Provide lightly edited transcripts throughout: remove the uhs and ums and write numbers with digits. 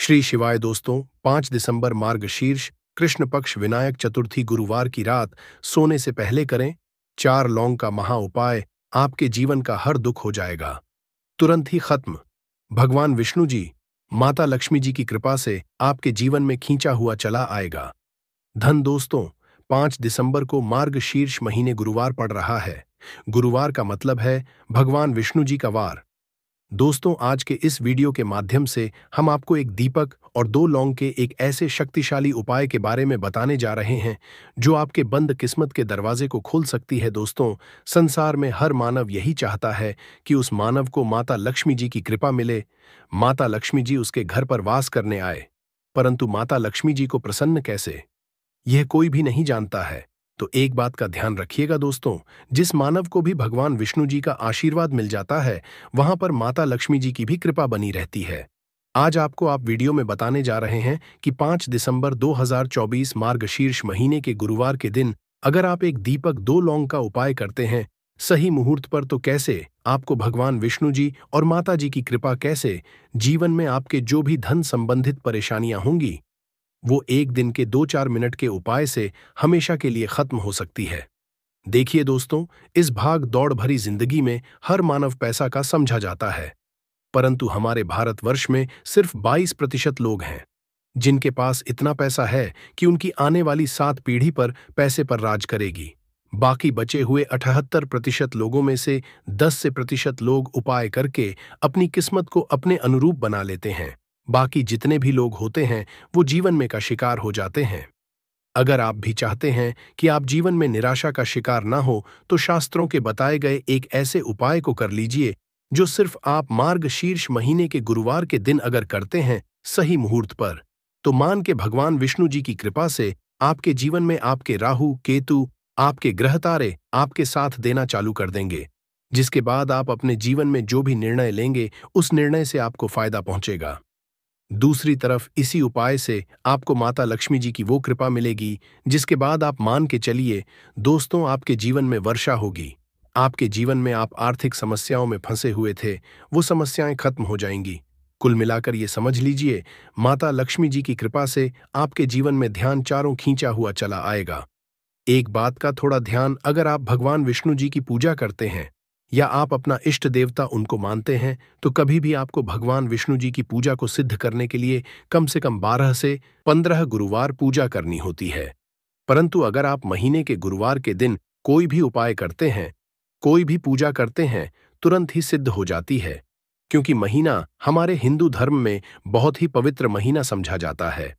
श्री शिवाय दोस्तों, 5 दिसंबर मार्गशीर्ष कृष्ण पक्ष विनायक चतुर्थी गुरुवार की रात सोने से पहले करें 4 लौंग का महा उपाय। आपके जीवन का हर दुख हो जाएगा तुरंत ही खत्म। भगवान विष्णु जी, माता लक्ष्मी जी की कृपा से आपके जीवन में खींचा हुआ चला आएगा धन। दोस्तों, 5 दिसंबर को मार्गशीर्ष महीने गुरुवार पड़ रहा है। गुरुवार का मतलब है भगवान विष्णु जी का वार। दोस्तों, आज के इस वीडियो के माध्यम से हम आपको एक दीपक और 2 लौंग के एक ऐसे शक्तिशाली उपाय के बारे में बताने जा रहे हैं जो आपके बंद किस्मत के दरवाजे को खोल सकती है। दोस्तों, संसार में हर मानव यही चाहता है कि उस मानव को माता लक्ष्मी जी की कृपा मिले, माता लक्ष्मी जी उसके घर पर वास करने आए। परंतु माता लक्ष्मी जी को प्रसन्न कैसे, यह कोई भी नहीं जानता है। तो एक बात का ध्यान रखिएगा दोस्तों, जिस मानव को भी भगवान विष्णु जी का आशीर्वाद मिल जाता है, वहां पर माता लक्ष्मी जी की भी कृपा बनी रहती है। आज आपको आप वीडियो में बताने जा रहे हैं कि 5 दिसंबर 2024 मार्गशीर्ष महीने के गुरुवार के दिन अगर आप एक दीपक 2 लौंग का उपाय करते हैं सही मुहूर्त पर, तो कैसे आपको भगवान विष्णु जी और माता जी की कृपा, कैसे जीवन में आपके जो भी धन संबंधित परेशानियां होंगी वो एक दिन के 2-4 मिनट के उपाय से हमेशा के लिए खत्म हो सकती है। देखिए दोस्तों, इस भाग दौड़ भरी जिंदगी में हर मानव पैसा का समझा जाता है, परंतु हमारे भारतवर्ष में सिर्फ 22% लोग हैं जिनके पास इतना पैसा है कि उनकी आने वाली 7 पीढ़ी पर पैसे पर राज करेगी। बाकी बचे हुए 78% लोगों में से 10% लोग उपाय करके अपनी किस्मत को अपने अनुरूप बना लेते हैं। बाकी जितने भी लोग होते हैं वो जीवन में का शिकार हो जाते हैं। अगर आप भी चाहते हैं कि आप जीवन में निराशा का शिकार ना हो, तो शास्त्रों के बताए गए एक ऐसे उपाय को कर लीजिए जो सिर्फ आप मार्गशीर्ष महीने के गुरुवार के दिन अगर करते हैं सही मुहूर्त पर, तो मान के भगवान विष्णु जी की कृपा से आपके जीवन में आपके राहु केतु, आपके ग्रह तारे आपके साथ देना चालू कर देंगे, जिसके बाद आप अपने जीवन में जो भी निर्णय लेंगे उस निर्णय से आपको फायदा पहुंचेगा। दूसरी तरफ इसी उपाय से आपको माता लक्ष्मी जी की वो कृपा मिलेगी जिसके बाद आप मान के चलिए दोस्तों, आपके जीवन में वर्षा होगी। आपके जीवन में आप आर्थिक समस्याओं में फंसे हुए थे, वो समस्याएं खत्म हो जाएंगी। कुल मिलाकर ये समझ लीजिए, माता लक्ष्मी जी की कृपा से आपके जीवन में ध्यान चारों खींचा हुआ चला आएगा। एक बात का थोड़ा ध्यान, अगर आप भगवान विष्णु जी की पूजा करते हैं या आप अपना इष्ट देवता उनको मानते हैं, तो कभी भी आपको भगवान विष्णु जी की पूजा को सिद्ध करने के लिए कम से कम 12 से 15 गुरुवार पूजा करनी होती है। परंतु अगर आप महीने के गुरुवार के दिन कोई भी उपाय करते हैं, कोई भी पूजा करते हैं, तुरंत ही सिद्ध हो जाती है, क्योंकि महीना हमारे हिंदू धर्म में बहुत ही पवित्र महीना समझा जाता है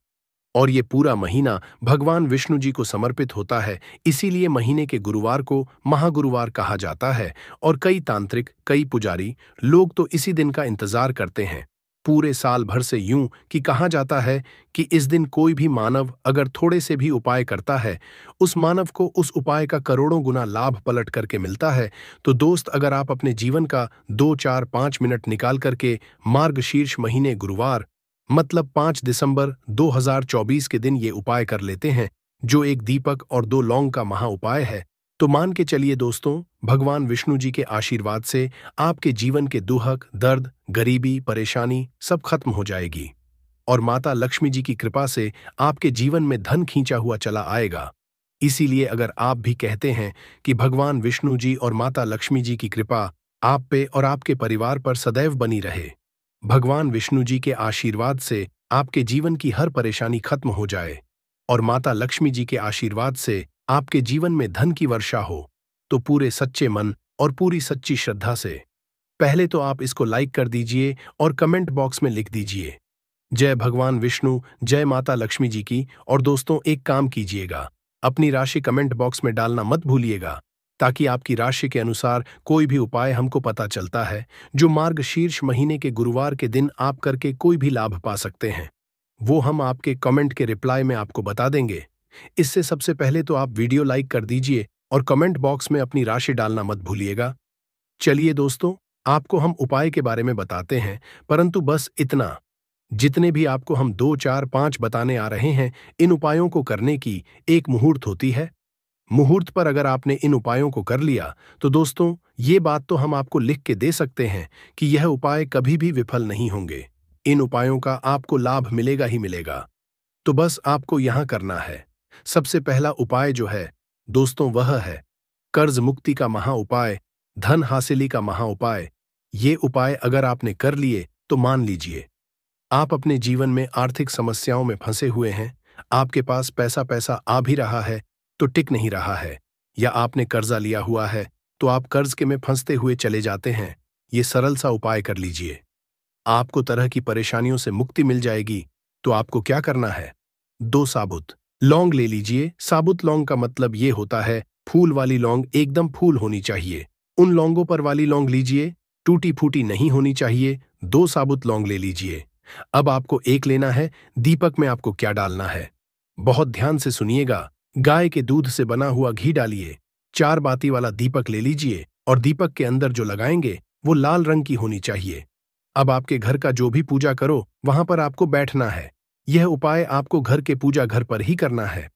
और ये पूरा महीना भगवान विष्णु जी को समर्पित होता है। इसीलिए महीने के गुरुवार को महागुरुवार कहा जाता है और कई तांत्रिक, कई पुजारी लोग तो इसी दिन का इंतजार करते हैं पूरे साल भर से। यूं कि कहा जाता है कि इस दिन कोई भी मानव अगर थोड़े से भी उपाय करता है, उस मानव को उस उपाय का करोड़ों गुना लाभ पलट करके मिलता है। तो दोस्त, अगर आप अपने जीवन का 2-4-5 मिनट निकाल करके मार्गशीर्ष महीने गुरुवार मतलब 5 दिसंबर 2024 के दिन ये उपाय कर लेते हैं, जो एक दीपक और 2 लौंग का महा उपाय है, तो मान के चलिए दोस्तों, भगवान विष्णु जी के आशीर्वाद से आपके जीवन के दुख, दर्द, गरीबी, परेशानी सब खत्म हो जाएगी और माता लक्ष्मी जी की कृपा से आपके जीवन में धन खींचा हुआ चला आएगा। इसीलिए अगर आप भी कहते हैं कि भगवान विष्णु जी और माता लक्ष्मी जी की कृपा आप पे और आपके परिवार पर सदैव बनी रहे, भगवान विष्णु जी के आशीर्वाद से आपके जीवन की हर परेशानी खत्म हो जाए और माता लक्ष्मी जी के आशीर्वाद से आपके जीवन में धन की वर्षा हो, तो पूरे सच्चे मन और पूरी सच्ची श्रद्धा से पहले तो आप इसको लाइक कर दीजिए और कमेंट बॉक्स में लिख दीजिए जय भगवान विष्णु, जय माता लक्ष्मी जी की। और दोस्तों, एक काम कीजिएगा, अपनी राशि कमेंट बॉक्स में डालना मत भूलिएगा, ताकि आपकी राशि के अनुसार कोई भी उपाय हमको पता चलता है जो मार्गशीर्ष महीने के गुरुवार के दिन आप करके कोई भी लाभ पा सकते हैं, वो हम आपके कमेंट के रिप्लाई में आपको बता देंगे। इससे सबसे पहले तो आप वीडियो लाइक कर दीजिए और कमेंट बॉक्स में अपनी राशि डालना मत भूलिएगा। चलिए दोस्तों, आपको हम उपाय के बारे में बताते हैं, परंतु बस इतना, जितने भी आपको हम 2-4-5 बताने आ रहे हैं, इन उपायों को करने की एक मुहूर्त होती है। मुहूर्त पर अगर आपने इन उपायों को कर लिया, तो दोस्तों, ये बात तो हम आपको लिख के दे सकते हैं कि यह उपाय कभी भी विफल नहीं होंगे। इन उपायों का आपको लाभ मिलेगा ही मिलेगा। तो बस आपको यहां करना है। सबसे पहला उपाय जो है दोस्तों वह है कर्ज मुक्ति का महा उपाय, धन हासिली का महा उपाय। ये उपाय अगर आपने कर लिए तो मान लीजिए आप अपने जीवन में आर्थिक समस्याओं में फंसे हुए हैं। आपके पास पैसा पैसा आ भी रहा है तो टिक नहीं रहा है, या आपने कर्जा लिया हुआ है तो आप कर्ज के में फंसते हुए चले जाते हैं। ये सरल सा उपाय कर लीजिए, आपको तरह की परेशानियों से मुक्ति मिल जाएगी। तो आपको क्या करना है, 2 साबुत लौंग ले लीजिए। साबुत लौंग का मतलब ये होता है फूल वाली लौंग, एकदम फूल होनी चाहिए। उन लौंगों पर वाली लौंग लीजिए, टूटी फूटी नहीं होनी चाहिए। 2 साबुत लौंग ले लीजिए। अब आपको एक लेना है। दीपक में आपको क्या डालना है, बहुत ध्यान से सुनिएगा। गाय के दूध से बना हुआ घी डालिए। 4 बाती वाला दीपक ले लीजिए और दीपक के अंदर जो लगाएंगे वो लाल रंग की होनी चाहिए। अब आपके घर का जो भी पूजा करो वहां पर आपको बैठना है। यह उपाय आपको घर के पूजा घर पर ही करना है,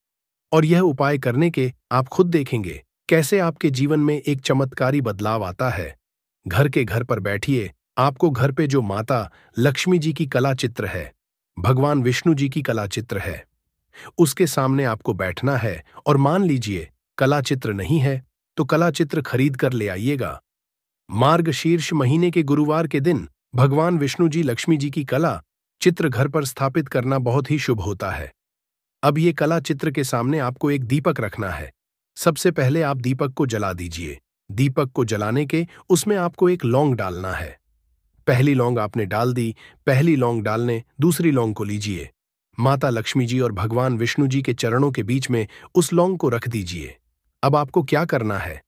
और यह उपाय करने के आप खुद देखेंगे कैसे आपके जीवन में एक चमत्कारी बदलाव आता है। घर के घर पर बैठिए। आपको घर पे जो माता लक्ष्मी जी की कला चित्र है, भगवान विष्णु जी की कला चित्र है, उसके सामने आपको बैठना है। और मान लीजिए कला चित्र नहीं है तो कला चित्र खरीद कर ले आइएगा। मार्गशीर्ष महीने के गुरुवार के दिन भगवान विष्णु जी लक्ष्मी जी की कला चित्र घर पर स्थापित करना बहुत ही शुभ होता है। अब ये कला चित्र के सामने आपको एक दीपक रखना है। सबसे पहले आप दीपक को जला दीजिए। दीपक को जलाने के उसमें आपको एक लौंग डालना है। पहली लौंग आपने डाल दी। पहली लौंग डालने दूसरी लौंग को लीजिए। माता लक्ष्मी जी और भगवान विष्णु जी के चरणों के बीच में उस लौंग को रख दीजिए। अब आपको क्या करना है,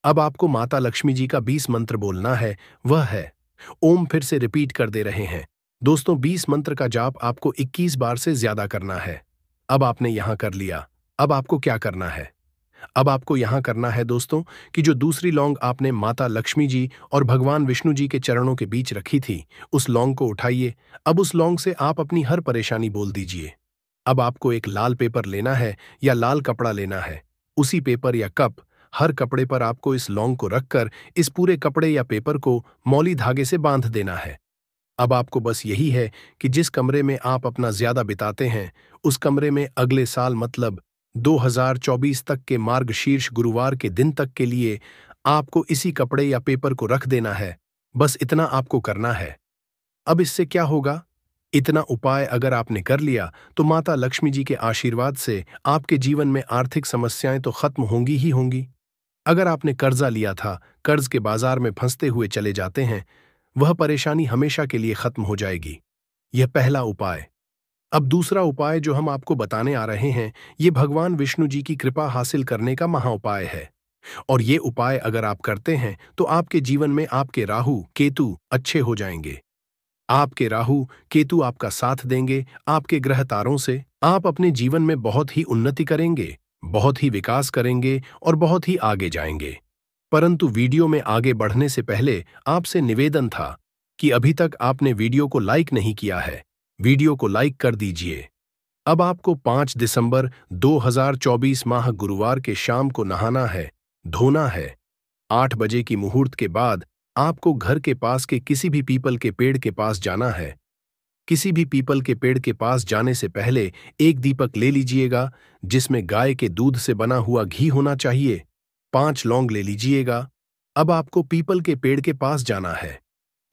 अब आपको माता लक्ष्मी जी का 20 मंत्र बोलना है। वह है ओम। फिर से रिपीट कर दे रहे हैं दोस्तों। 20 मंत्र का जाप आपको 21 बार से ज्यादा करना है। अब आपने यहां कर लिया। अब आपको क्या करना है, अब आपको यहां करना है दोस्तों कि जो दूसरी लौंग आपने माता लक्ष्मी जी और भगवान विष्णु जी के चरणों के बीच रखी थी, उस लौंग को उठाइए। अब उस लौंग से आप अपनी हर परेशानी बोल दीजिए। अब आपको एक लाल पेपर लेना है या लाल कपड़ा लेना है। उसी पेपर या कप, हर कपड़े पर आपको इस लौंग को रखकर इस पूरे कपड़े या पेपर को मौली धागे से बांध देना है। अब आपको बस यही है कि जिस कमरे में आप अपना ज्यादा बिताते हैं उस कमरे में अगले साल मतलब 2024 तक के मार्गशीर्ष गुरुवार के दिन तक के लिए आपको इसी कपड़े या पेपर को रख देना है। बस इतना आपको करना है। अब इससे क्या होगा, इतना उपाय अगर आपने कर लिया तो माता लक्ष्मी जी के आशीर्वाद से आपके जीवन में आर्थिक समस्याएं तो खत्म होंगी ही होंगी। अगर आपने कर्जा लिया था, कर्ज के बाजार में फंसते हुए चले जाते हैं, वह परेशानी हमेशा के लिए खत्म हो जाएगी। यह पहला उपाय। अब दूसरा उपाय जो हम आपको बताने आ रहे हैं, ये भगवान विष्णु जी की कृपा हासिल करने का महा उपाय है। और ये उपाय अगर आप करते हैं तो आपके जीवन में आपके राहु केतु अच्छे हो जाएंगे। आपके राहु केतु आपका साथ देंगे। आपके ग्रह तारों से आप अपने जीवन में बहुत ही उन्नति करेंगे, बहुत ही विकास करेंगे और बहुत ही आगे जाएंगे। परंतु वीडियो में आगे बढ़ने से पहले आपसे निवेदन था कि अभी तक आपने वीडियो को लाइक नहीं किया है, वीडियो को लाइक कर दीजिए। अब आपको 5 दिसंबर 2024 माह गुरुवार के शाम को नहाना है, धोना है। 8 बजे की मुहूर्त के बाद आपको घर के पास के किसी भी पीपल के पेड़ के पास जाना है। किसी भी पीपल के पेड़ के पास जाने से पहले एक दीपक ले लीजिएगा जिसमें गाय के दूध से बना हुआ घी होना चाहिए। 5 लौंग ले लीजिएगा। अब आपको पीपल के पेड़ के पास जाना है।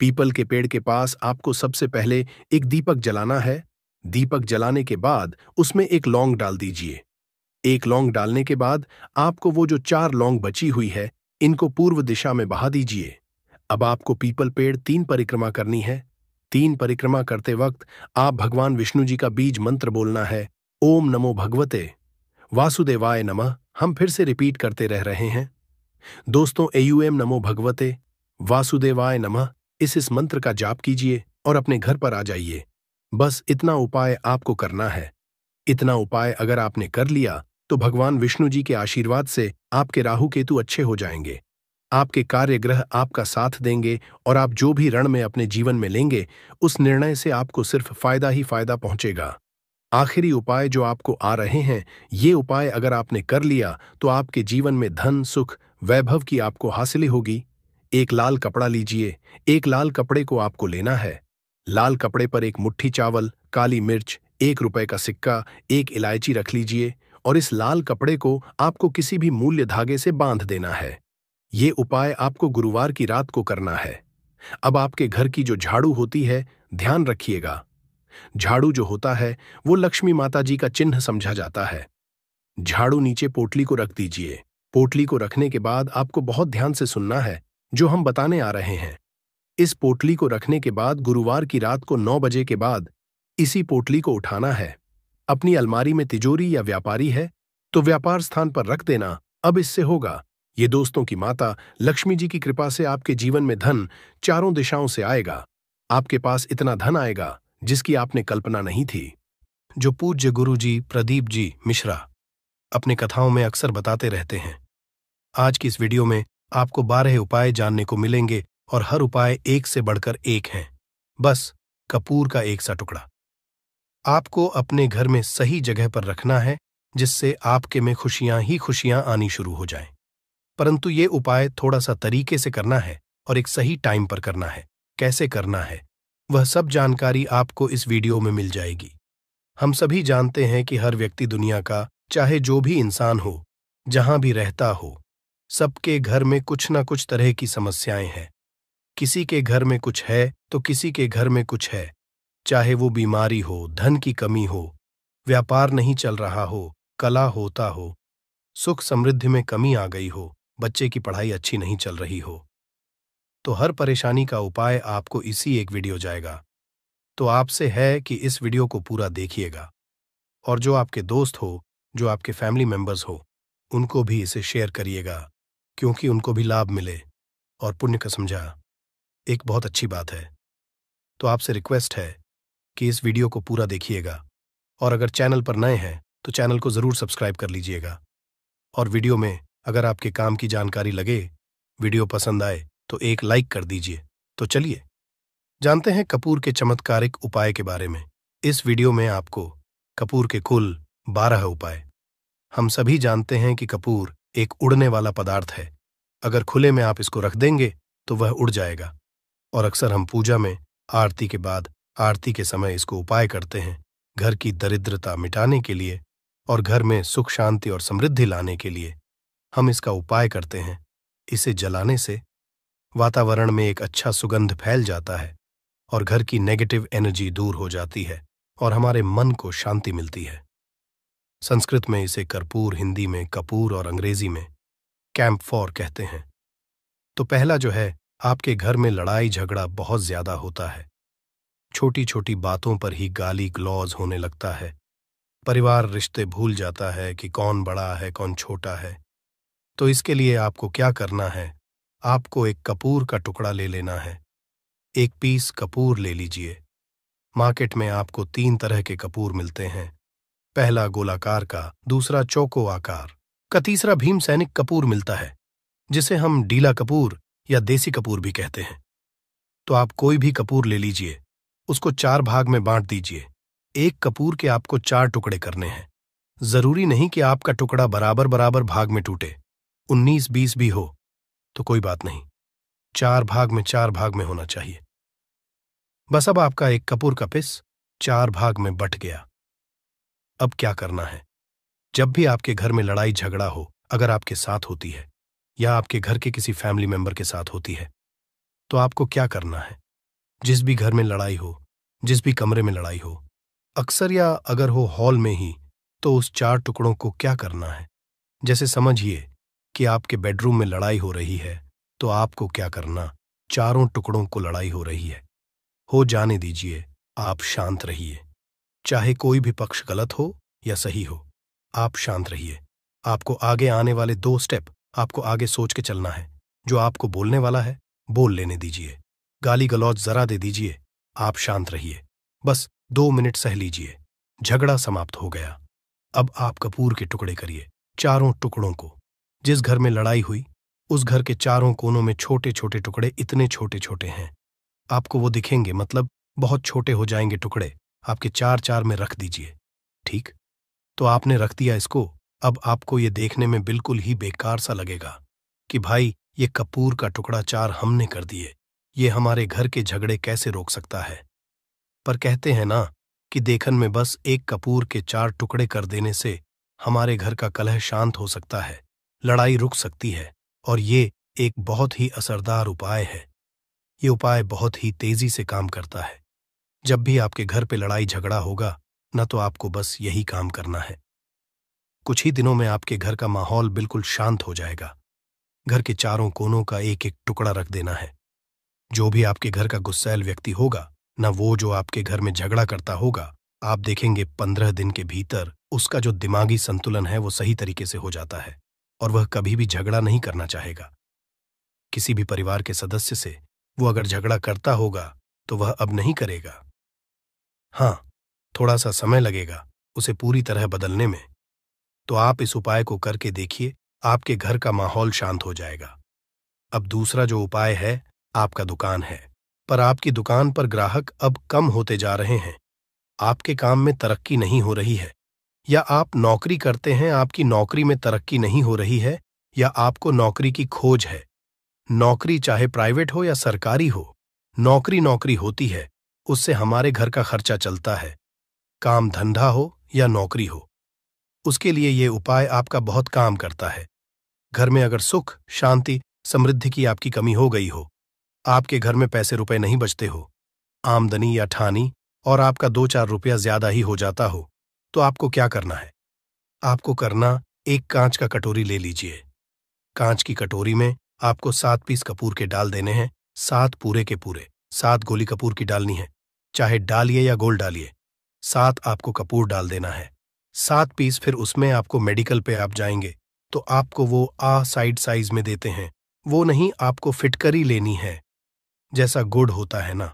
पीपल के पेड़ के पास आपको सबसे पहले एक दीपक जलाना है। दीपक जलाने के बाद उसमें एक लौंग डाल दीजिए। एक लौंग डालने के बाद आपको वो जो 4 लौंग बची हुई है, इनको पूर्व दिशा में बहा दीजिए। अब आपको पीपल पेड़ 3 परिक्रमा करनी है। 3 परिक्रमा करते वक्त आप भगवान विष्णु जी का बीज मंत्र बोलना है, ओम नमो भगवते वासुदेवाय नमः। हम फिर से रिपीट करते रह रहे हैं दोस्तों, एयूएम नमो भगवते वासुदेवाय नमः। इस मंत्र का जाप कीजिए और अपने घर पर आ जाइए। बस इतना उपाय आपको करना है। इतना उपाय अगर आपने कर लिया तो भगवान विष्णु जी के आशीर्वाद से आपके राहु केतु अच्छे हो जाएंगे। आपके कार्य ग्रह आपका साथ देंगे और आप जो भी रण में अपने जीवन में लेंगे उस निर्णय से आपको सिर्फ फायदा ही फायदा पहुंचेगा। आखिरी उपाय जो आपको आ रहे हैं, ये उपाय अगर आपने कर लिया तो आपके जीवन में धन सुख वैभव की आपको हासिल होगी। एक लाल कपड़ा लीजिए। एक लाल कपड़े को आपको लेना है। लाल कपड़े पर एक मुट्ठी चावल, काली मिर्च, 1 रुपए का सिक्का, एक इलायची रख लीजिए और इस लाल कपड़े को आपको किसी भी मूल्य धागे से बांध देना है। ये उपाय आपको गुरुवार की रात को करना है। अब आपके घर की जो झाड़ू होती है, ध्यान रखिएगा। झाड़ू जो होता है वो लक्ष्मी माता जी का चिन्ह समझा जाता है। झाड़ू नीचे पोटली को रख दीजिए। पोटली को रखने के बाद आपको बहुत ध्यान से सुनना है जो हम बताने आ रहे हैं। इस पोटली को रखने के बाद गुरुवार की रात को 9 बजे के बाद इसी पोटली को उठाना है। अपनी अलमारी में तिजोरी या व्यापारी है तो व्यापार स्थान पर रख देना। अब इससे होगा ये दोस्तों की माता लक्ष्मी जी की कृपा से आपके जीवन में धन चारों दिशाओं से आएगा। आपके पास इतना धन आएगा जिसकी आपने कल्पना नहीं थी। जो पूज्य गुरु जी प्रदीप जी मिश्रा अपनी कथाओं में अक्सर बताते रहते हैं। आज की इस वीडियो में आपको 12 उपाय जानने को मिलेंगे और हर उपाय एक से बढ़कर एक हैं। बस कपूर का एक सा टुकड़ा आपको अपने घर में सही जगह पर रखना है जिससे आपके में खुशियां ही खुशियां आनी शुरू हो जाएं। परंतु ये उपाय थोड़ा सा तरीके से करना है और एक सही टाइम पर करना है। कैसे करना है वह सब जानकारी आपको इस वीडियो में मिल जाएगी। हम सभी जानते हैं कि हर व्यक्ति दुनिया का, चाहे जो भी इंसान हो, जहां भी रहता हो, सबके घर में कुछ ना कुछ तरह की समस्याएं हैं। किसी के घर में कुछ है तो किसी के घर में कुछ है। चाहे वो बीमारी हो, धन की कमी हो, व्यापार नहीं चल रहा हो, कला होता हो, सुख समृद्धि में कमी आ गई हो, बच्चे की पढ़ाई अच्छी नहीं चल रही हो, तो हर परेशानी का उपाय आपको इसी एक वीडियो जाएगा। तो आपसे है कि इस वीडियो को पूरा देखिएगा और जो आपके दोस्त हो, जो आपके फैमिली मेंबर्स हो, उनको भी इसे शेयर करिएगा क्योंकि उनको भी लाभ मिले और पुण्य का समझा एक बहुत अच्छी बात है। तो आपसे रिक्वेस्ट है कि इस वीडियो को पूरा देखिएगा और अगर चैनल पर नए हैं तो चैनल को ज़रूर सब्सक्राइब कर लीजिएगा। और वीडियो में अगर आपके काम की जानकारी लगे, वीडियो पसंद आए तो एक लाइक कर दीजिए। तो चलिए जानते हैं कपूर के चमत्कारिक उपाय के बारे में। इस वीडियो में आपको कपूर के कुल 12 उपाय। हम सभी जानते हैं कि कपूर एक उड़ने वाला पदार्थ है। अगर खुले में आप इसको रख देंगे तो वह उड़ जाएगा और अक्सर हम पूजा में आरती के बाद, आरती के समय इसको उपाय करते हैं घर की दरिद्रता मिटाने के लिए और घर में सुख शांति और समृद्धि लाने के लिए हम इसका उपाय करते हैं। इसे जलाने से वातावरण में एक अच्छा सुगंध फैल जाता है और घर की नेगेटिव एनर्जी दूर हो जाती है और हमारे मन को शांति मिलती है। संस्कृत में इसे कर्पूर, हिंदी में कपूर और अंग्रेजी में कैम्फोर कहते हैं। तो पहला जो है, आपके घर में लड़ाई झगड़ा बहुत ज्यादा होता है। छोटी छोटी बातों पर ही गाली गलौज होने लगता है। परिवार रिश्ते भूल जाता है कि कौन बड़ा है कौन छोटा है। तो इसके लिए आपको क्या करना है, आपको एक कपूर का टुकड़ा ले लेना है। 1 पीस कपूर ले लीजिए। मार्केट में आपको 3 तरह के कपूर मिलते हैं। पहला गोलाकार का, दूसरा चौको आकार का, तीसरा भीम सैनिक कपूर मिलता है जिसे हम डीला कपूर या देसी कपूर भी कहते हैं। तो आप कोई भी कपूर ले लीजिए, उसको 4 भाग में बांट दीजिए। एक कपूर के आपको 4 टुकड़े करने हैं। जरूरी नहीं कि आपका टुकड़ा बराबर बराबर भाग में टूटे, 19-20 भी हो तो कोई बात नहीं, 4 भाग में होना चाहिए। बस अब आपका एक कपूर का पिस 4 भाग में बट गया। अब क्या करना है, जब भी आपके घर में लड़ाई झगड़ा हो, अगर आपके साथ होती है या आपके घर के किसी फैमिली मेंबर के साथ होती है, तो आपको क्या करना है। जिस भी घर में लड़ाई हो, जिस भी कमरे में लड़ाई हो, अक्सर या अगर हो हॉल में ही, तो उस 4 टुकड़ों को क्या करना है। जैसे समझिए कि आपके बेडरूम में लड़ाई हो रही है, तो आपको क्या करना, चारों टुकड़ों को लड़ाई हो रही है, हो जाने दीजिए, आप शांत रहिए। चाहे कोई भी पक्ष गलत हो या सही हो, आप शांत रहिए। आपको आगे आने वाले 2 स्टेप आपको आगे सोच के चलना है। जो आपको बोलने वाला है बोल लेने दीजिए, गाली गलौज जरा दे दीजिए, आप शांत रहिए। बस 2 मिनट सह लीजिए, झगड़ा समाप्त हो गया। अब आप कपूर के टुकड़े करिए, चारों टुकड़ों को। जिस घर में लड़ाई हुई उस घर के चारों कोनों में छोटे छोटे टुकड़े, इतने छोटे छोटे हैं आपको वो दिखेंगे, मतलब बहुत छोटे हो जाएंगे टुकड़े। आपके 4-4 में रख दीजिए। ठीक, तो आपने रख दिया इसको। अब आपको ये देखने में बिल्कुल ही बेकार सा लगेगा कि भाई ये कपूर का टुकड़ा 4 हमने कर दिए, ये हमारे घर के झगड़े कैसे रोक सकता है। पर कहते हैं ना कि देखन में बस एक कपूर के 4 टुकड़े कर देने से हमारे घर का कलह शांत हो सकता है, लड़ाई रुक सकती है। और ये एक बहुत ही असरदार उपाय है। ये उपाय बहुत ही तेजी से काम करता है। जब भी आपके घर पे लड़ाई झगड़ा होगा न, तो आपको बस यही काम करना है। कुछ ही दिनों में आपके घर का माहौल बिल्कुल शांत हो जाएगा। घर के चारों कोनों का एक एक टुकड़ा रख देना है। जो भी आपके घर का गुस्सैल व्यक्ति होगा, न वो जो आपके घर में झगड़ा करता होगा, आप देखेंगे 15 दिन के भीतर उसका जो दिमागी संतुलन है वो सही तरीके से हो जाता है और वह कभी भी झगड़ा नहीं करना चाहेगा। किसी भी परिवार के सदस्य से वो अगर झगड़ा करता होगा तो वह अब नहीं करेगा। हाँ, थोड़ा सा समय लगेगा उसे पूरी तरह बदलने में। तो आप इस उपाय को करके देखिए, आपके घर का माहौल शांत हो जाएगा। अब दूसरा जो उपाय है, आपका दुकान है, पर आपकी दुकान पर ग्राहक अब कम होते जा रहे हैं। आपके काम में तरक्की नहीं हो रही है, या आप नौकरी करते हैं, आपकी नौकरी में तरक्की नहीं हो रही है, या आपको नौकरी की खोज है। नौकरी चाहे प्राइवेट हो या सरकारी हो, नौकरी नौकरी होती है, उससे हमारे घर का खर्चा चलता है। काम धंधा हो या नौकरी हो, उसके लिए ये उपाय आपका बहुत काम करता है। घर में अगर सुख, शांति, समृद्धि की आपकी कमी हो गई हो, आपके घर में पैसे रुपए नहीं बचते हो, आमदनी या ठानी और आपका 2-4 रुपया ज्यादा ही हो जाता हो, तो आपको क्या करना है? आपको करना, एक कांच का कटोरी ले लीजिए। कांच की कटोरी में आपको 7 पीस कपूर के डाल देने हैं, 7 पूरे के पूरे। 7 गोली कपूर की डालनी है, चाहे डालिए या गोल डालिए। 7 आपको कपूर डाल देना है, 7 पीस। फिर उसमें आपको मेडिकल पे आप जाएंगे तो आपको वो साइड साइज में देते हैं, वो नहीं, आपको फिटकरी लेनी है। जैसा गुड़ होता है ना,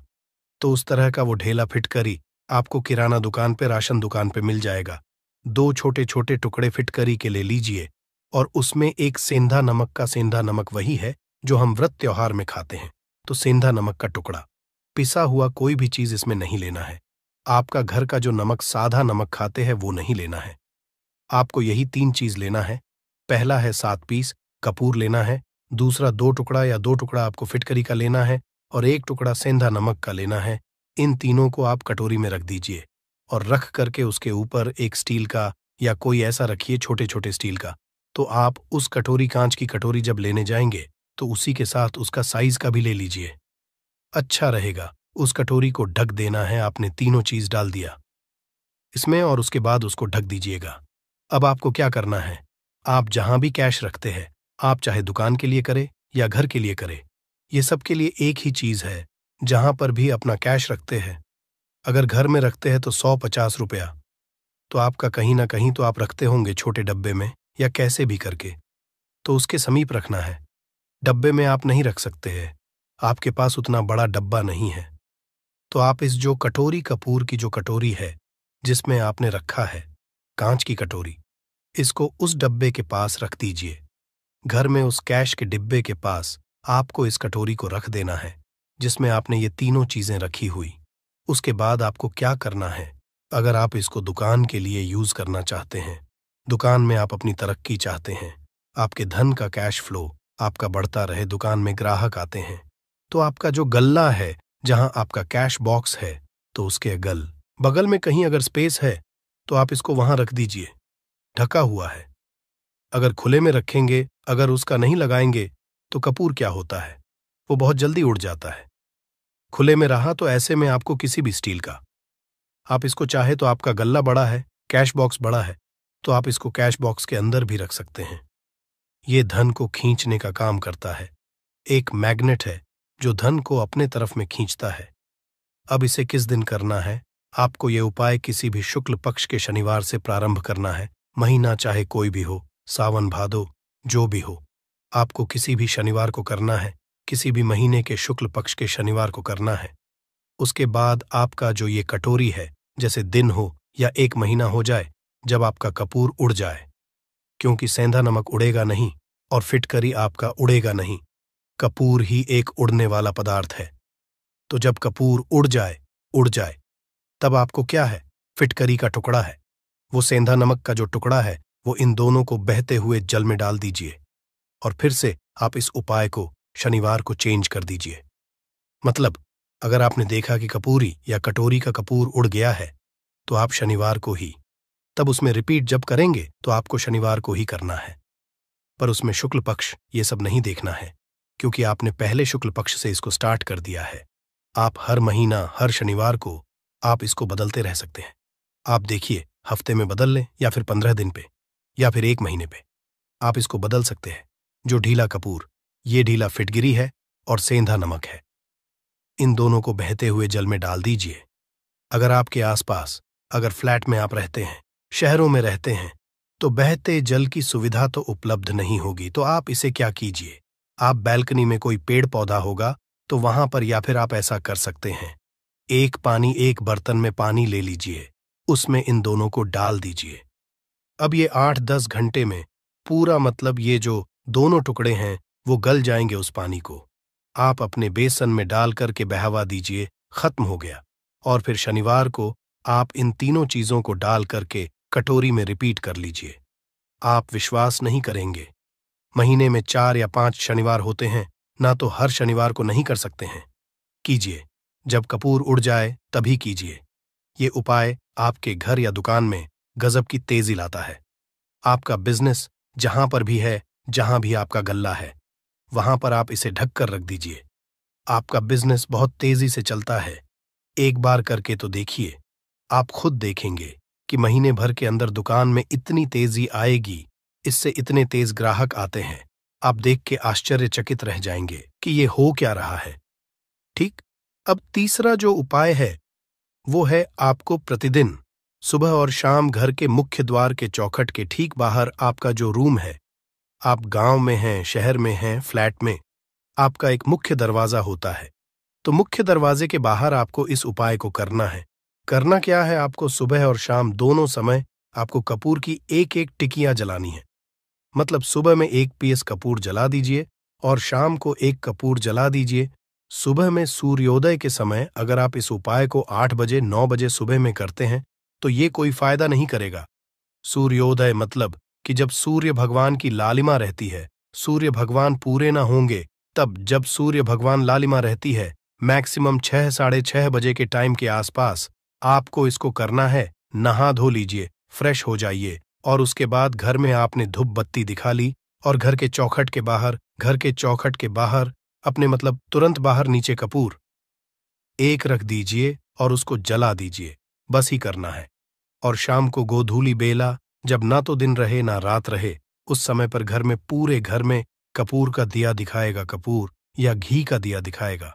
तो उस तरह का वो ढेला फिटकरी आपको किराना दुकान पे, राशन दुकान पे मिल जाएगा। 2 छोटे छोटे टुकड़े फिटकरी के ले लीजिए और उसमें एक सेंधा नमक का, सेंधा नमक वही है जो हम व्रत त्योहार में खाते हैं, तो सेंधा नमक का टुकड़ा। पिसा हुआ कोई भी चीज इसमें नहीं लेना है। आपका घर का जो नमक, साधा नमक खाते हैं, वो नहीं लेना है। आपको यही 3 चीज लेना है। पहला है 7 पीस कपूर लेना है, दूसरा 2 टुकड़ा या 2 टुकड़ा आपको फिटकरी का लेना है, और 1 टुकड़ा सेंधा नमक का लेना है। इन तीनों को आप कटोरी में रख दीजिए और रख करके उसके ऊपर एक स्टील का या कोई ऐसा रखिए, छोटे छोटे स्टील का। तो आप उस कटोरी, कांच की कटोरी जब लेने जाएंगे तो उसी के साथ उसका साइज का भी ले लीजिए, अच्छा रहेगा। उस कटोरी को ढक देना है, आपने तीनों चीज डाल दिया इसमें और उसके बाद उसको ढक दीजिएगा। अब आपको क्या करना है, आप जहां भी कैश रखते हैं, आप चाहे दुकान के लिए करें या घर के लिए करें, ये सब के लिए एक ही चीज है। जहां पर भी अपना कैश रखते हैं, अगर घर में रखते हैं तो 100-50 रुपया, तो आपका कहीं ना कहीं तो आप रखते होंगे छोटे डब्बे में या कैसे भी करके, तो उसके समीप रखना है। डब्बे में आप नहीं रख सकते हैं, आपके पास उतना बड़ा डब्बा नहीं है, तो आप इस जो कटोरी, कपूर की जो कटोरी है जिसमें आपने रखा है, कांच की कटोरी, इसको उस डब्बे के पास रख दीजिए। घर में उस कैश के डिब्बे के पास आपको इस कटोरी को रख देना है जिसमें आपने ये तीनों चीजें रखी हुई। उसके बाद आपको क्या करना है, अगर आप इसको दुकान के लिए यूज करना चाहते हैं, दुकान में आप अपनी तरक्की चाहते हैं, आपके धन का कैश फ्लो आपका बढ़ता रहे, दुकान में ग्राहक आते हैं, तो आपका जो गल्ला है, जहां आपका कैश बॉक्स है, तो उसके बगल में कहीं अगर स्पेस है तो आप इसको वहां रख दीजिए, ढका हुआ है। अगर खुले में रखेंगे, अगर उसका नहीं लगाएंगे, तो कपूर क्या होता है, वो बहुत जल्दी उड़ जाता है। खुले में रहा तो ऐसे में आपको किसी भी स्टील का, आप इसको चाहे तो, आपका गल्ला बड़ा है, कैश बॉक्स बड़ा है, तो आप इसको कैश बॉक्स के अंदर भी रख सकते हैं। ये धन को खींचने का काम करता है, एक मैग्नेट है जो धन को अपने तरफ में खींचता है। अब इसे किस दिन करना है, आपको ये उपाय किसी भी शुक्ल पक्ष के शनिवार से प्रारंभ करना है। महीना चाहे कोई भी हो, सावन भादो जो भी हो, आपको किसी भी शनिवार को करना है, किसी भी महीने के शुक्ल पक्ष के शनिवार को करना है। उसके बाद आपका जो ये कटोरी है, जैसे दिन हो या 1 महीना हो जाए, जब आपका कपूर उड़ जाए, क्योंकि सेंधा नमक उड़ेगा नहीं और फिटकरी आपका उड़ेगा नहीं, कपूर ही एक उड़ने वाला पदार्थ है। तो जब कपूर उड़ जाए, तब आपको क्या है, फिटकरी का टुकड़ा है, वो सेंधा नमक का जो टुकड़ा है, वो इन दोनों को बहते हुए जल में डाल दीजिए और फिर से आप इस उपाय को शनिवार को चेंज कर दीजिए। मतलब अगर आपने देखा कि कपूरी या कटोरी का कपूर उड़ गया है, तो आप शनिवार को ही, तब उसमें रिपीट जब करेंगे तो आपको शनिवार को ही करना है। पर उसमें शुक्ल पक्ष ये सब नहीं देखना है, क्योंकि आपने पहले शुक्ल पक्ष से इसको स्टार्ट कर दिया है। आप हर महीना हर शनिवार को आप इसको बदलते रह सकते हैं। आप देखिए, हफ्ते में बदल लें या फिर 15 दिन पे या फिर 1 महीने पे आप इसको बदल सकते हैं। जो ढीला कपूर, ये ढीला फिटगिरी है और सेंधा नमक है। इन दोनों को बहते हुए जल में डाल दीजिए। अगर आपके आसपास, अगर फ्लैट में आप रहते हैं, शहरों में रहते हैं, तो बहते जल की सुविधा तो उपलब्ध नहीं होगी, तो आप इसे क्या कीजिए, आप बैल्कनी में कोई पेड़ पौधा होगा तो वहां पर, या फिर आप ऐसा कर सकते हैं, एक बर्तन में पानी ले लीजिए, उसमें इन दोनों को डाल दीजिए। अब ये 8-10 घंटे में पूरा, मतलब ये जो दोनों टुकड़े हैं वो गल जाएंगे उस पानी को। आप अपने बेसन में डाल करके बहावा दीजिए, खत्म हो गया। और फिर शनिवार को आप इन तीनों चीजों को डाल करके कटोरी में रिपीट कर लीजिए। आप विश्वास नहीं करेंगे, महीने में 4 या 5 शनिवार होते हैं ना, तो हर शनिवार को नहीं कर सकते हैं। कीजिए, जब कपूर उड़ जाए तभी कीजिए। ये उपाय आपके घर या दुकान में गजब की तेजी लाता है। आपका बिजनेस जहां पर भी है, जहां भी आपका गल्ला है, वहां पर आप इसे ढक कर रख दीजिए। आपका बिजनेस बहुत तेजी से चलता है। एक बार करके तो देखिए, आप खुद देखेंगे कि महीने भर के अंदर दुकान में इतनी तेजी आएगी, इससे इतने तेज ग्राहक आते हैं, आप देख के आश्चर्यचकित रह जाएंगे कि ये हो क्या रहा है। ठीक। अब तीसरा जो उपाय है वो है, आपको प्रतिदिन सुबह और शाम घर के मुख्य द्वार के चौखट के ठीक बाहर आपका जो रूम है, आप गांव में हैं, शहर में हैं, फ्लैट में, आपका एक मुख्य दरवाजा होता है, तो मुख्य दरवाजे के बाहर आपको इस उपाय को करना है। करना क्या है, आपको सुबह और शाम दोनों समय आपको कपूर की एक एक टिकियां जलानी है। मतलब सुबह में 1 पीस कपूर जला दीजिए और शाम को 1 कपूर जला दीजिए। सुबह में सूर्योदय के समय अगर आप इस उपाय को 8 बजे 9 बजे सुबह में करते हैं तो ये कोई फायदा नहीं करेगा। सूर्योदय मतलब कि जब सूर्य भगवान की लालिमा रहती है, सूर्य भगवान पूरे ना होंगे, तब जब सूर्य भगवान लालिमा रहती है, मैक्सिमम 6 साढ़े 6 बजे के टाइम के आसपास आपको इसको करना है। नहा धो लीजिए, फ्रेश हो जाइए, और उसके बाद घर में आपने धूप बत्ती दिखा ली और घर के चौखट के बाहर अपने, मतलब तुरंत बाहर नीचे कपूर एक रख दीजिए और उसको जला दीजिए। बस ही करना है। और शाम को गोधूली बेला, जब ना तो दिन रहे ना रात रहे, उस समय पर घर में, पूरे घर में कपूर का दिया दिखाएगा, कपूर या घी का दिया दिखाएगा।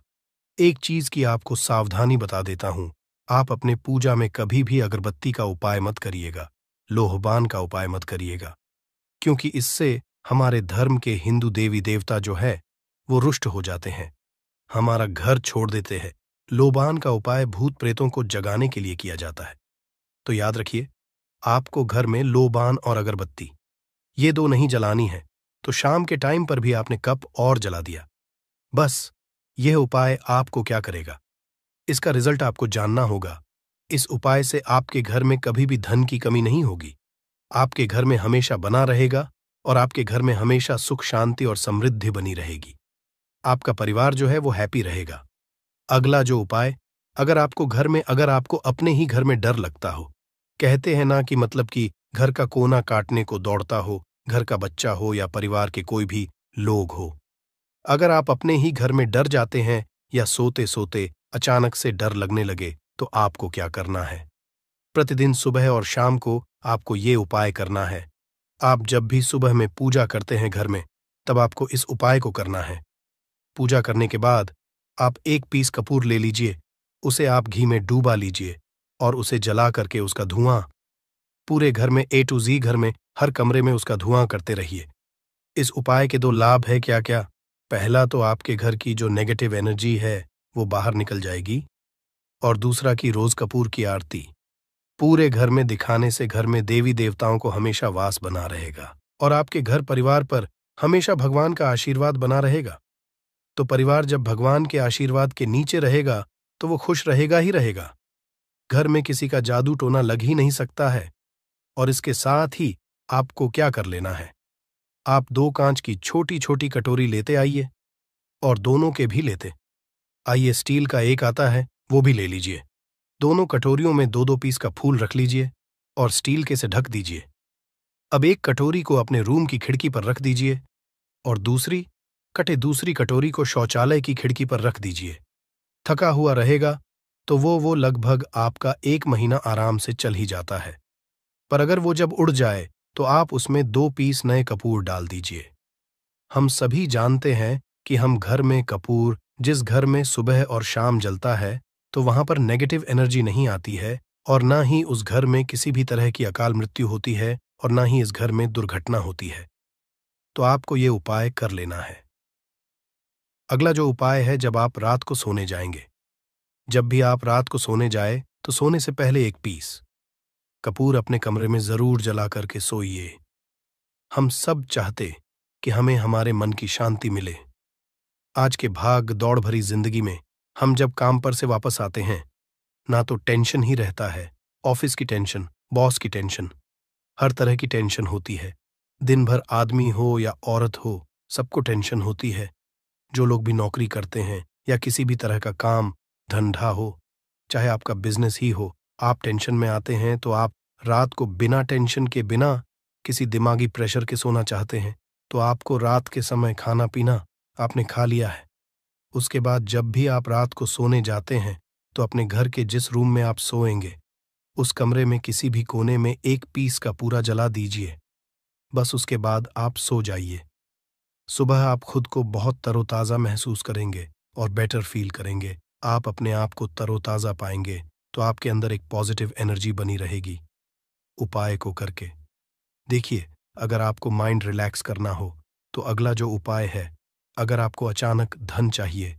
एक चीज की आपको सावधानी बता देता हूं, आप अपने पूजा में कभी भी अगरबत्ती का उपाय मत करिएगा, लोहबान का उपाय मत करिएगा, क्योंकि इससे हमारे धर्म के हिंदू देवी देवता जो है वो रुष्ट हो जाते हैं, हमारा घर छोड़ देते हैं। लोबान का उपाय भूत प्रेतों को जगाने के लिए किया जाता है। तो याद रखिए, आपको घर में लोबान और अगरबत्ती ये 2 नहीं जलानी है, तो शाम के टाइम पर भी आपने कप और जला दिया। बस यह उपाय आपको क्या करेगा, इसका रिजल्ट आपको जानना होगा। इस उपाय से आपके घर में कभी भी धन की कमी नहीं होगी, आपके घर में हमेशा बना रहेगा और आपके घर में हमेशा सुख शांति और समृद्धि बनी रहेगी। आपका परिवार जो है वो हैप्पी रहेगा। अगला जो उपाय, अगर आपको अपने ही घर में डर लगता हो, कहते हैं ना कि मतलब कि घर का कोना काटने को दौड़ता हो, घर का बच्चा हो या परिवार के कोई भी लोग हो, अगर आप अपने ही घर में डर जाते हैं या सोते सोते अचानक से डर लगने लगे, तो आपको क्या करना है, प्रतिदिन सुबह और शाम को आपको ये उपाय करना है। आप जब भी सुबह में पूजा करते हैं घर में, तब आपको इस उपाय को करना है। पूजा करने के बाद आप 1 पीस कपूर ले लीजिए, उसे आप घी में डूबा लीजिए और उसे जला करके उसका धुआं पूरे घर में, A to Z घर में, हर कमरे में उसका धुआं करते रहिए। इस उपाय के 2 लाभ है क्या क्या। पहला तो आपके घर की जो नेगेटिव एनर्जी है वो बाहर निकल जाएगी, और दूसरा कि रोज कपूर की आरती पूरे घर में दिखाने से घर में देवी देवताओं को हमेशा वास बना रहेगा और आपके घर परिवार पर हमेशा भगवान का आशीर्वाद बना रहेगा। तो परिवार जब भगवान के आशीर्वाद के नीचे रहेगा तो वो खुश रहेगा ही रहेगा। घर में किसी का जादू टोना लग ही नहीं सकता है। और इसके साथ ही आपको क्या कर लेना है, आप 2 कांच की छोटी छोटी कटोरी लेते आइए और दोनों के भी लेते आइए, स्टील का एक आता है, वो भी ले लीजिए। दोनों कटोरियों में 2-2 पीस का फूल रख लीजिए और स्टील के से ढक दीजिए। अब एक कटोरी को अपने रूम की खिड़की पर रख दीजिए और दूसरी कटोरी को शौचालय की खिड़की पर रख दीजिए। थका हुआ रहेगा तो वो लगभग आपका 1 महीना आराम से चल ही जाता है। पर अगर वो जब उड़ जाए तो आप उसमें 2 पीस नए कपूर डाल दीजिए। हम सभी जानते हैं कि जिस घर में सुबह और शाम जलता है तो वहां पर नेगेटिव एनर्जी नहीं आती है और ना ही उस घर में किसी भी तरह की अकाल मृत्यु होती है और ना ही इस घर में दुर्घटना होती है। तो आपको ये उपाय कर लेना है। अगला जो उपाय है, जब आप रात को सोने जाएंगे, जब भी आप रात को सोने जाए तो सोने से पहले 1 पीस कपूर अपने कमरे में जरूर जला करके सोइए। हम सब चाहते कि हमें हमारे मन की शांति मिले। आज के भाग दौड़ भरी जिंदगी में हम जब काम पर से वापस आते हैं, ना तो टेंशन ही रहता है, ऑफिस की टेंशन, बॉस की टेंशन, हर तरह की टेंशन होती है। दिन भर आदमी हो या औरत हो, सबको टेंशन होती है। जो लोग भी नौकरी करते हैं या किसी भी तरह का काम धंधा हो, चाहे आपका बिजनेस ही हो, आप टेंशन में आते हैं तो आप रात को बिना टेंशन के, बिना किसी दिमागी प्रेशर के सोना चाहते हैं। तो आपको रात के समय खाना पीना आपने खा लिया है। उसके बाद जब भी आप रात को सोने जाते हैं तो अपने घर के जिस रूम में आप सोएंगे उस कमरे में किसी भी कोने में 1 पीस का पूरा जला दीजिए। बस उसके बाद आप सो जाइए। सुबह आप खुद को बहुत तरोताज़ा महसूस करेंगे और बेटर फील करेंगे। आप अपने आप को तरोताज़ा पाएंगे तो आपके अंदर एक पॉजिटिव एनर्जी बनी रहेगी। उपाय को करके देखिए। अगर आपको माइंड रिलैक्स करना हो तो अगला जो उपाय है, अगर आपको अचानक धन चाहिए,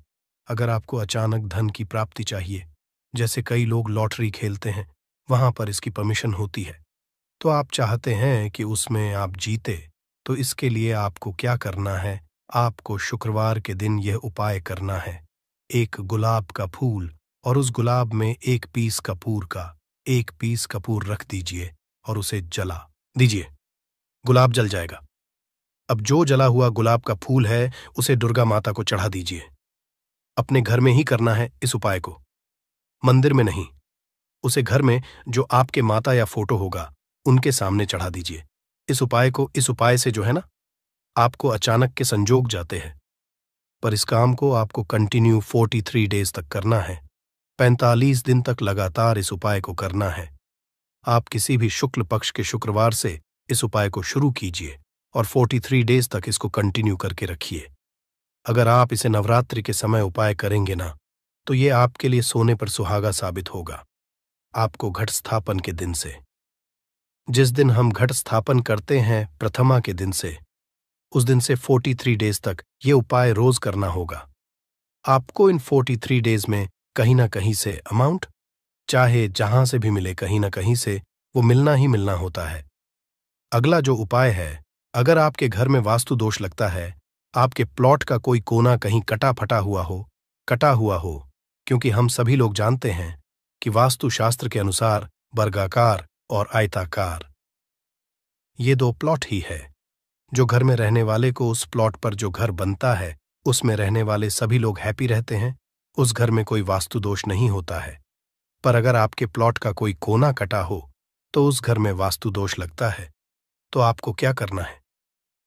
अगर आपको अचानक धन की प्राप्ति चाहिए, जैसे कई लोग लॉटरी खेलते हैं, वहां पर इसकी परमिशन होती है, तो आप चाहते हैं कि उसमें आप जीते, तो इसके लिए आपको क्या करना है? आपको शुक्रवार के दिन यह उपाय करना है। 1 गुलाब का फूल और उस गुलाब में 1 पीस कपूर रख दीजिए और उसे जला दीजिए। गुलाब जल जाएगा। अब जो जला हुआ गुलाब का फूल है उसे दुर्गा माता को चढ़ा दीजिए। अपने घर में ही करना है इस उपाय को, मंदिर में नहीं। उसे घर में जो आपके माता या फोटो होगा उनके सामने चढ़ा दीजिए। इस उपाय से जो है ना, आपको अचानक के संजोग जाते हैं। पर इस काम को आपको कंटिन्यू 43 डेज तक करना है। 45 दिन तक लगातार इस उपाय को करना है। आप किसी भी शुक्ल पक्ष के शुक्रवार से इस उपाय को शुरू कीजिए और 43 डेज तक इसको कंटिन्यू करके रखिए। अगर आप इसे नवरात्रि के समय उपाय करेंगे ना, तो ये आपके लिए सोने पर सुहागा साबित होगा। आपको घट स्थापन के दिन से, जिस दिन हम घट स्थापन करते हैं प्रथमा के दिन से, उस दिन से 43 डेज तक ये उपाय रोज करना होगा। आपको इन 43 डेज में कहीं ना कहीं से अमाउंट, चाहे जहां से भी मिले, कहीं ना कहीं से वो मिलना ही मिलना होता है। अगला जो उपाय है, अगर आपके घर में वास्तु दोष लगता है, आपके प्लॉट का कोई कोना कहीं कटा हुआ हो, क्योंकि हम सभी लोग जानते हैं कि वास्तु शास्त्र के अनुसार वर्गाकार और आयताकार ये 2 प्लॉट ही है। जो घर में रहने वाले को उस प्लॉट पर जो घर बनता है उसमें रहने वाले सभी लोग हैप्पी रहते हैं, उस घर में कोई वास्तु दोष नहीं होता है। पर अगर आपके प्लॉट का कोई कोना कटा हो तो उस घर में वास्तु दोष लगता है। तो आपको क्या करना है?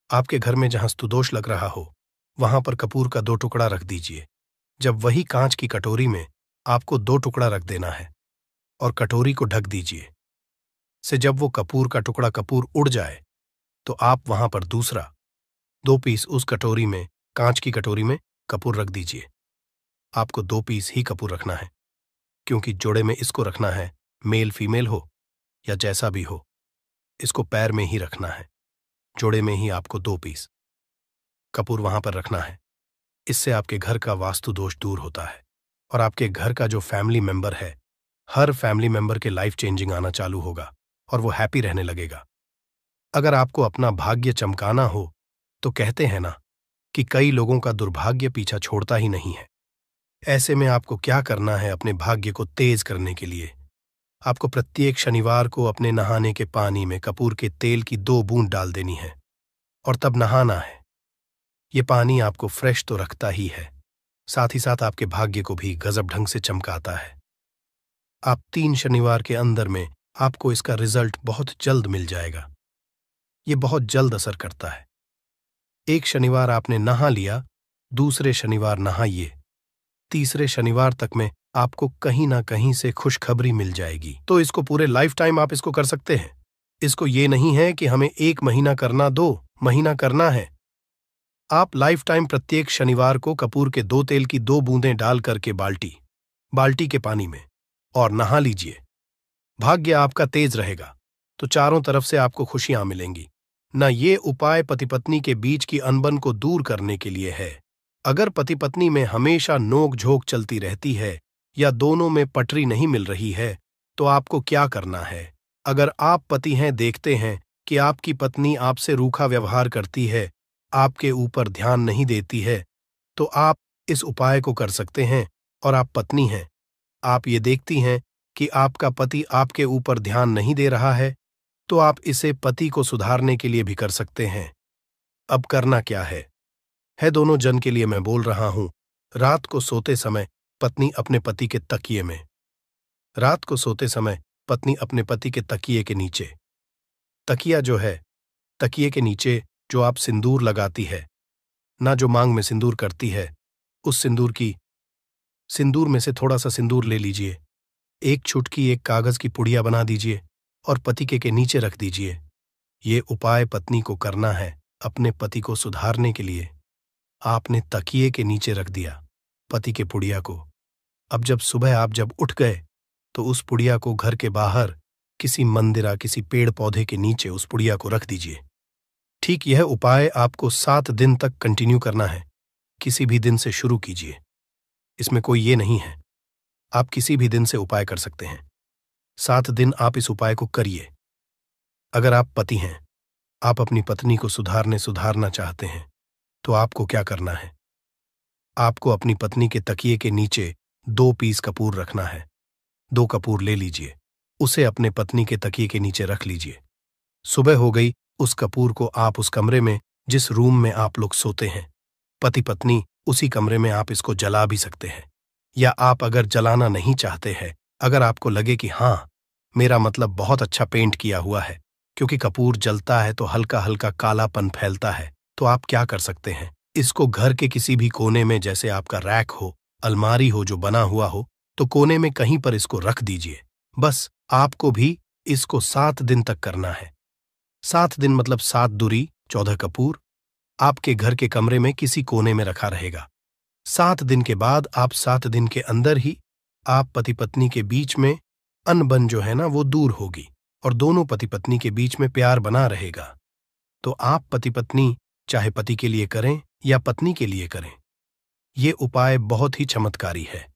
आपके घर में जहां स्तुदोष लग रहा हो वहां पर कपूर का 2 टुकड़ा रख दीजिए। जब वही कांच की कटोरी में आपको 2 टुकड़ा रख देना है और कटोरी को ढक दीजिए। से जब वो कपूर उड़ जाए तो आप वहां पर दूसरा 2 पीस उस कटोरी में, कांच की कटोरी में कपूर रख दीजिए। आपको 2 पीस ही कपूर रखना है, क्योंकि जोड़े में इसको रखना है, मेल फीमेल हो या जैसा भी हो, इसको पैर में ही रखना है। जोड़े में ही आपको 2 पीस कपूर वहां पर रखना है। इससे आपके घर का वास्तु दोष दूर होता है और आपके घर का जो फैमिली मेंबर है, हर फैमिली मेंबर के लाइफ चेंजिंग आना चालू होगा और वो हैप्पी रहने लगेगा। अगर आपको अपना भाग्य चमकाना हो तो कहते हैं ना कि कई लोगों का दुर्भाग्य पीछा छोड़ता ही नहीं है। ऐसे में आपको क्या करना है अपने भाग्य को तेज करने के लिए? आपको प्रत्येक शनिवार को अपने नहाने के पानी में कपूर के तेल की 2 बूंद डाल देनी है और तब नहाना है। ये पानी आपको फ्रेश तो रखता ही है, साथ ही साथ आपके भाग्य को भी गजब ढंग से चमकाता है। आप 3 शनिवार के अंदर में आपको इसका रिजल्ट बहुत जल्द मिल जाएगा। ये बहुत जल्द असर करता है। एक शनिवार आपने नहा लिया, दूसरे शनिवार नहाइए, तीसरे शनिवार तक में आपको कहीं ना कहीं से खुशखबरी मिल जाएगी। तो इसको पूरे लाइफ टाइम आप इसको कर सकते हैं। इसको ये नहीं है कि हमें 1 महीना करना, 2 महीना करना है। आप लाइफ टाइम प्रत्येक शनिवार को कपूर के 2 तेल की 2 बूंदें डाल करके बाल्टी के पानी में और नहा लीजिए। भाग्य आपका तेज रहेगा तो चारों तरफ से आपको खुशियां मिलेंगी। न ये उपाय पति पत्नी के बीच की अनबन को दूर करने के लिए है। अगर पति पत्नी में हमेशा नोक झोंक चलती रहती है या दोनों में पटरी नहीं मिल रही है तो आपको क्या करना है? अगर आप पति हैं, देखते हैं कि आपकी पत्नी आपसे रूखा व्यवहार करती है, आपके ऊपर ध्यान नहीं देती है, तो आप इस उपाय को कर सकते हैं। और आप पत्नी हैं, आप ये देखती हैं कि आपका पति आपके ऊपर ध्यान नहीं दे रहा है, तो आप इसे पति को सुधारने के लिए भी कर सकते हैं। अब करना क्या है दोनों जन के लिए मैं बोल रहा हूं। रात को सोते समय पत्नी अपने पति के तकिए में, रात को सोते समय पत्नी अपने पति के तकिए के नीचे, तकिया जो है, तकिए के नीचे जो आप सिंदूर लगाती है ना, जो मांग में सिंदूर करती है, उस सिंदूर में से थोड़ा सा सिंदूर ले लीजिए, एक चुटकी एक कागज की पुड़िया बना दीजिए और पति के नीचे रख दीजिए। ये उपाय पत्नी को करना है अपने पति को सुधारने के लिए। आपने तकिए के नीचे रख दिया पति के पुड़िया को। अब जब सुबह आप जब उठ गए तो उस पुड़िया को घर के बाहर किसी मंदिरा, किसी पेड़ पौधे के नीचे उस पुड़िया को रख दीजिए। ठीक यह उपाय आपको 7 दिन तक कंटिन्यू करना है। किसी भी दिन से शुरू कीजिए, इसमें कोई ये नहीं है, आप किसी भी दिन से उपाय कर सकते हैं। 7 दिन आप इस उपाय को करिए। अगर आप पति हैं, आप अपनी पत्नी को सुधारना चाहते हैं, तो आपको क्या करना है? आपको अपनी पत्नी के तकिए के नीचे 2 पीस कपूर रखना है। 2 कपूर ले लीजिए, उसे अपने पत्नी के तकिए के नीचे रख लीजिए। सुबह हो गई, उस कपूर को आप उस कमरे में, जिस रूम में आप लोग सोते हैं, पति पत्नी, उसी कमरे में आप इसको जला भी सकते हैं। या आप अगर जलाना नहीं चाहते हैं, अगर आपको लगे कि हाँ, मेरा मतलब बहुत अच्छा पेंट किया हुआ है, क्योंकि कपूर जलता है तो हल्का हल्का कालापन फैलता है, तो आप क्या कर सकते हैं? इसको घर के किसी भी कोने में, जैसे आपका रैक हो, अलमारी हो जो बना हुआ हो, तो कोने में कहीं पर इसको रख दीजिए। बस आपको भी इसको 7 दिन तक करना है। 7 दिन मतलब 7 दूरी 14 कपूर आपके घर के कमरे में किसी कोने में रखा रहेगा। 7 दिन के बाद, आप 7 दिन के अंदर ही आप पति पत्नी के बीच में अनबन जो है ना, वो दूर होगी और दोनों पति पत्नी के बीच में प्यार बना रहेगा। तो आप पति पत्नी चाहे पति के लिए करें या पत्नी के लिए करें, ये उपाय बहुत ही चमत्कारी है।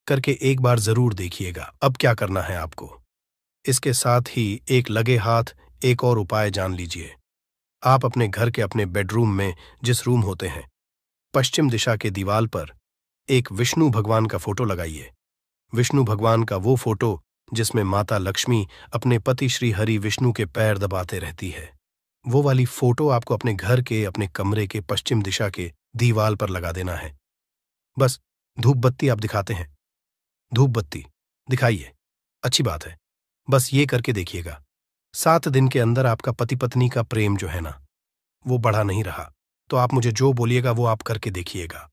करके एक बार जरूर देखिएगा। अब क्या करना है आपको? इसके साथ ही एक लगे हाथ एक और उपाय जान लीजिए। आप अपने घर के अपने बेडरूम में, जिस रूम होते हैं, पश्चिम दिशा के दीवार पर एक विष्णु भगवान का फोटो लगाइए। विष्णु भगवान का वो फोटो जिसमें माता लक्ष्मी अपने पति श्री हरि विष्णु के पैर दबाते रहती है, वो वाली फोटो आपको अपने घर के, अपने कमरे के पश्चिम दिशा के दीवार पर लगा देना है। बस धूप बत्ती आप दिखाते हैं, धूप बत्ती दिखाइए, अच्छी बात है। बस ये करके देखिएगा। 7 दिन के अंदर आपका पति पत्नी का प्रेम जो है ना, वो बढ़ा नहीं रहा, तो आप मुझे जो बोलिएगा वो आप करके देखिएगा।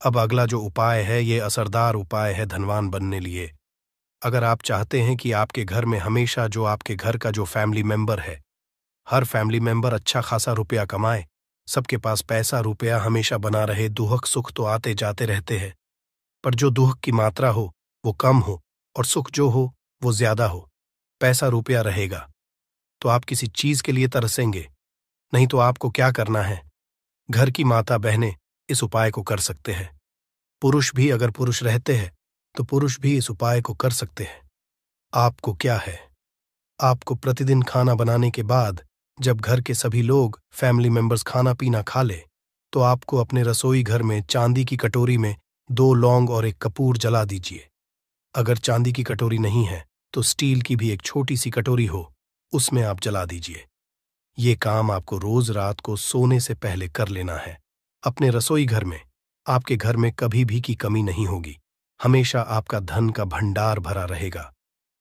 अब अगला जो उपाय है, ये असरदार उपाय है धनवान बनने लिए। अगर आप चाहते हैं कि आपके घर में हमेशा जो आपके घर का जो फैमिली मेंबर है, हर फैमिली मेंबर अच्छा खासा रुपया कमाए, सबके पास पैसा रुपया हमेशा बना रहे, दुख सुख तो आते जाते रहते हैं, पर जो दुख की मात्रा हो वो कम हो और सुख जो हो वो ज्यादा हो, पैसा रुपया रहेगा, तो आप किसी चीज के लिए तरसेंगे नहीं। तो आपको क्या करना है? घर की माता बहनें इस उपाय को कर सकते हैं। पुरुष भी, अगर पुरुष रहते हैं तो पुरुष भी इस उपाय को कर सकते हैं। आपको क्या है, आपको प्रतिदिन खाना बनाने के बाद जब घर के सभी लोग फैमिली मेंबर्स खाना पीना खा ले, तो आपको अपने रसोई घर में चांदी की कटोरी में 2 लौंग और 1 कपूर जला दीजिए। अगर चांदी की कटोरी नहीं है तो स्टील की भी एक छोटी सी कटोरी हो, उसमें आप जला दीजिए। ये काम आपको रोज रात को सोने से पहले कर लेना है। अपने रसोई घर में आपके घर में कभी भी की कमी नहीं होगी। हमेशा आपका धन का भंडार भरा रहेगा।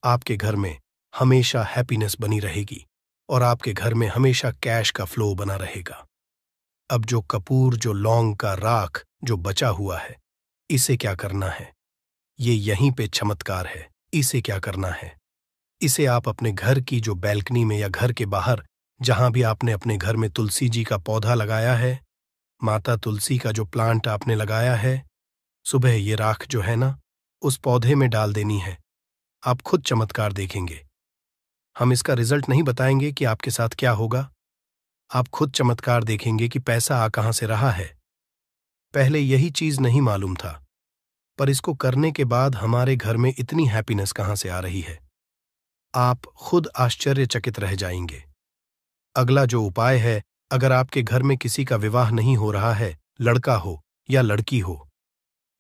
आपके घर में हमेशा हैप्पीनेस बनी रहेगी और आपके घर में हमेशा कैश का फ्लो बना रहेगा। अब जो कपूर, जो लौंग का राख जो बचा हुआ है, इसे क्या करना है? ये यहीं पे चमत्कार है। इसे क्या करना है? इसे आप अपने घर की जो बैल्कनी में या घर के बाहर जहां भी आपने अपने घर में तुलसी जी का पौधा लगाया है, माता तुलसी का जो प्लांट आपने लगाया है, सुबह ये राख जो है ना, उस पौधे में डाल देनी है। आप खुद चमत्कार देखेंगे। हम इसका रिजल्ट नहीं बताएंगे कि आपके साथ क्या होगा। आप खुद चमत्कार देखेंगे कि पैसा आ कहां से रहा है। पहले यही चीज नहीं मालूम था, पर इसको करने के बाद हमारे घर में इतनी हैप्पीनेस कहां से आ रही है, आप खुद आश्चर्यचकित रह जाएंगे। अगला जो उपाय है, अगर आपके घर में किसी का विवाह नहीं हो रहा है, लड़का हो या लड़की हो,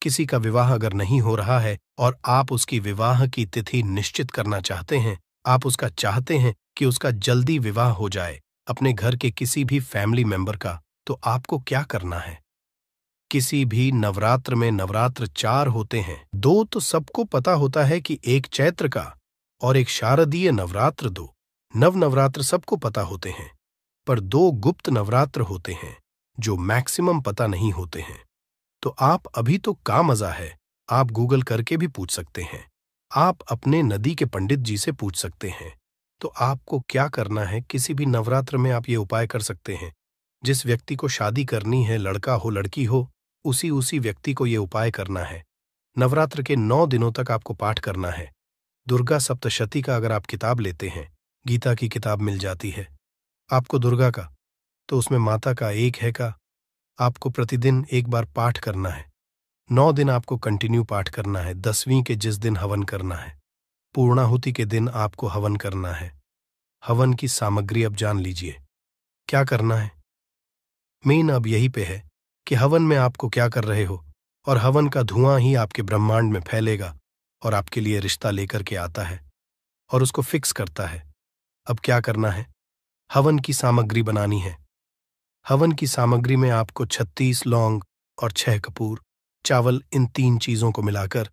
किसी का विवाह अगर नहीं हो रहा है और आप उसकी विवाह की तिथि निश्चित करना चाहते हैं, आप उसका चाहते हैं कि उसका जल्दी विवाह हो जाए अपने घर के किसी भी फैमिली मेंबर का, तो आपको क्या करना है? किसी भी नवरात्र में नवरात्र 4 होते हैं। 2 तो सबको पता होता है कि एक चैत्र का और एक शारदीय नवरात्र 2 नवरात्र सबको पता होते हैं, पर 2 गुप्त नवरात्र होते हैं जो मैक्सिमम पता नहीं होते हैं। तो आप अभी तो का मजा है, आप गूगल करके भी पूछ सकते हैं, आप अपने नदी के पंडित जी से पूछ सकते हैं। तो आपको क्या करना है, किसी भी नवरात्र में आप ये उपाय कर सकते हैं। जिस व्यक्ति को शादी करनी है, लड़का हो लड़की हो, उसी व्यक्ति को ये उपाय करना है। नवरात्र के 9 दिनों तक आपको पाठ करना है। दुर्गा सप्तशती का अगर आप किताब लेते हैं, गीता की किताब मिल जाती है आपको दुर्गा का, तो उसमें माता का एक है का आपको प्रतिदिन एक बार पाठ करना है। 9 दिन आपको कंटिन्यू पाठ करना है। 10वीं के जिस दिन हवन करना है, पूर्णाहुति के दिन आपको हवन करना है। हवन की सामग्री अब जान लीजिए क्या करना है। मेन अब यही पे है कि हवन में आपको क्या कर रहे हो, और हवन का धुआं ही आपके ब्रह्मांड में फैलेगा और आपके लिए रिश्ता लेकर के आता है और उसको फिक्स करता है। अब क्या करना है, हवन की सामग्री बनानी है। हवन की सामग्री में आपको 36 लौंग और 6 कपूर, चावल, इन 3 चीजों को मिलाकर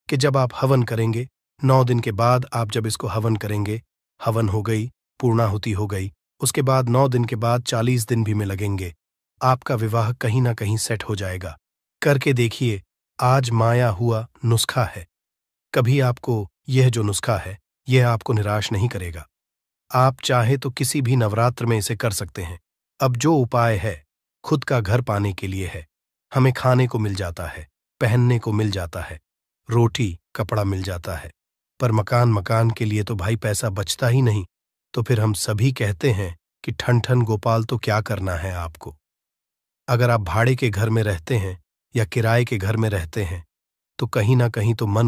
कि जब आप हवन करेंगे 9 दिन के बाद आप जब इसको हवन करेंगे, हवन हो गई, पूर्णाहुति हो गई, उसके बाद 9 दिन के बाद 40 दिन भी में लगेंगे, आपका विवाह कहीं ना कहीं सेट हो जाएगा। करके देखिए, आज माया हुआ नुस्खा है। कभी आपको यह जो नुस्खा है, यह आपको निराश नहीं करेगा। आप चाहे तो किसी भी नवरात्र में इसे कर सकते हैं। अब जो उपाय है, खुद का घर पाने के लिए है। हमें खाने को मिल जाता है, पहनने को मिल जाता है, रोटी कपड़ा मिल जाता है, पर मकान के लिए तो भाई पैसा बचता ही नहीं। तो फिर हम सभी कहते हैं कि ठन ठन गोपाल, तो क्या करना है आपको? अगर आप भाड़े के घर में रहते हैं या किराए के घर में रहते हैं, तो कहीं ना कहीं तो मन